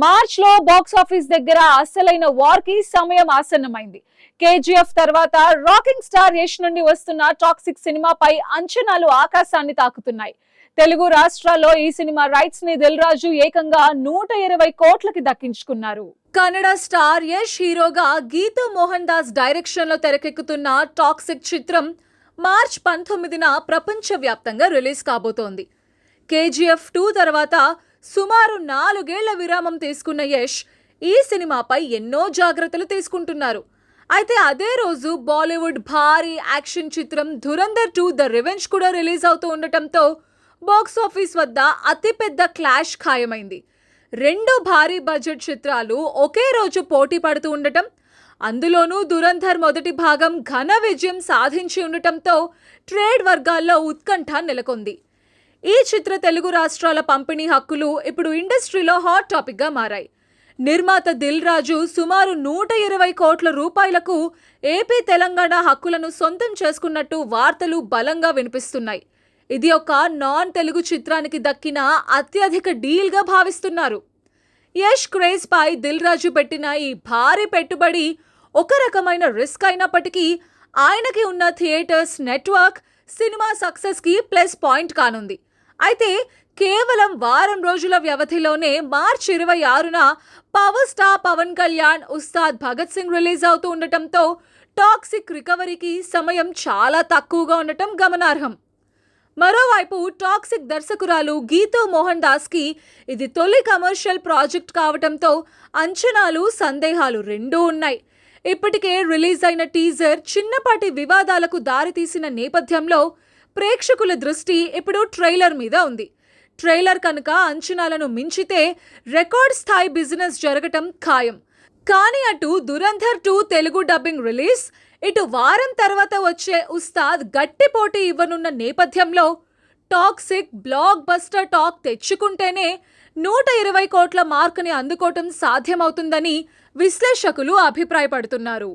March లో box office దగ్గర అసలైన వార్ కి సమయం ఆసన్నమైంది. కేజీఎఫ్ తర్వాత రాకింగ్ స్టార్ యష్ నుండి వస్తున్న టాక్సిక్ సినిమాపై అంచనాలు ఆకాశాన్ని తాకుతున్నాయి. తెలుగు రాష్ట్రాల్లో ఈ సినిమా రైట్స్ ని దిల్ రాజు ఏకంగా 120 కోట్లకి దక్కించుకున్నారు. కన్నడ స్టార్ యష్ హీరోగా గీతా మోహన్ దాస్ డైరెక్షన్ లో తెరకెక్కుతున్న టాక్సిక్ చిత్రం మార్చ్ 19న ప్రపంచ వ్యాప్తంగా రిలీజ్ కాబోతోంది. కేజీఎఫ్ 2 తర్వాత సుమారు 4 ఏళ్ల విరామం తీసుకున్న యష్ ఈ సినిమాపై ఎన్నో జాగ్రత్తలు తీసుకుంటున్నారు. అయితే అదే రోజు బాలీవుడ్ భారీ యాక్షన్ చిత్రం ధురంధర్ 2 ద రివెంజ్ కూడా రిలీజ్ అవుతూ ఉండటంతో బాక్స్ ఆఫీస్ వద్ద అతిపెద్ద క్లాష్ ఖాయమైంది. 2 భారీ బడ్జెట్ చిత్రాలు ఒకే రోజు పోటీ పడుతూ ఉండటం, అందులోనూ ధురంధర్ మొదటి భాగం ఘన విజయం సాధించి ఉండటంతో ట్రేడ్ వర్గాల్లో ఉత్కంఠ నెలకొంది. ఈ చిత్ర తెలుగు రాష్ట్రాల పంపిణీ హక్కులు ఇప్పుడు ఇండస్ట్రీలో హాట్ టాపిక్ గా మారాయి. నిర్మాత దిల్ రాజు సుమారు 120 కోట్ల రూపాయలకు ఏపీ తెలంగాణ హక్కులను సొంతం చేసుకున్నట్టు వార్తలు బలంగా వినిపిస్తున్నాయి. ఇది ఒక నాన్ తెలుగు చిత్రానికి దక్కిన అత్యధిక డీల్ గా భావిస్తున్నారు. యష్ క్రేజ్ పై దిల్ రాజు పెట్టిన ఈ భారీ పెట్టుబడి ఒక రకమైన రిస్క్ అయినప్పటికీ ఆయనకి ఉన్న థియేటర్స్ నెట్వర్క్ సినిమా సక్సెస్ కి ప్లస్ పాయింట్ కానుంది. అయితే కేవలం వారం రోజుల వ్యవధిలోనే మార్చి 26న power star Pawan Kalyan Ustaad Bhagat Singh release అవుతూ ఉండటంతో టాక్సిక్ రికవరీకి సమయం చాలా తక్కువగా ఉండటం గమనార్హం. మరోవైపు టాక్సిక్ దర్శకురాలు గీతా మోహన్ దాస్ కి ఇది తొలి కమర్షియల్ ప్రాజెక్ట్ కావటంతో అంచనాలు సందేహాలు రెండూ ఉన్నాయి. ఇప్పటికే రిలీజ్ అయిన టీజర్ చిన్నపాటి వివాదాలకు దారితీసిన నేపథ్యంలో ప్రేక్షకుల దృష్టి ఇప్పుడు ట్రైలర్ మీద ఉంది. ట్రైలర్ కనుక అంచనాలను మించితే రికార్డ్ స్థాయి బిజినెస్ జరగటం ఖాయం. కానీ అటు ధురంధర్ 2 తెలుగు డబ్బింగ్ రిలీజ్, ఇటు వారం తర్వాత వచ్చే ఉస్తాద్ గట్టి పోటీ ఇవ్వనున్న నేపథ్యంలో టాక్సిక్ బ్లాక్ బస్టర్ టాక్ తెచ్చుకుంటేనే 120 కోట్ల మార్కుని అందుకోవటం సాధ్యమవుతుందని విశ్లేషకులు అభిప్రాయపడుతున్నారు.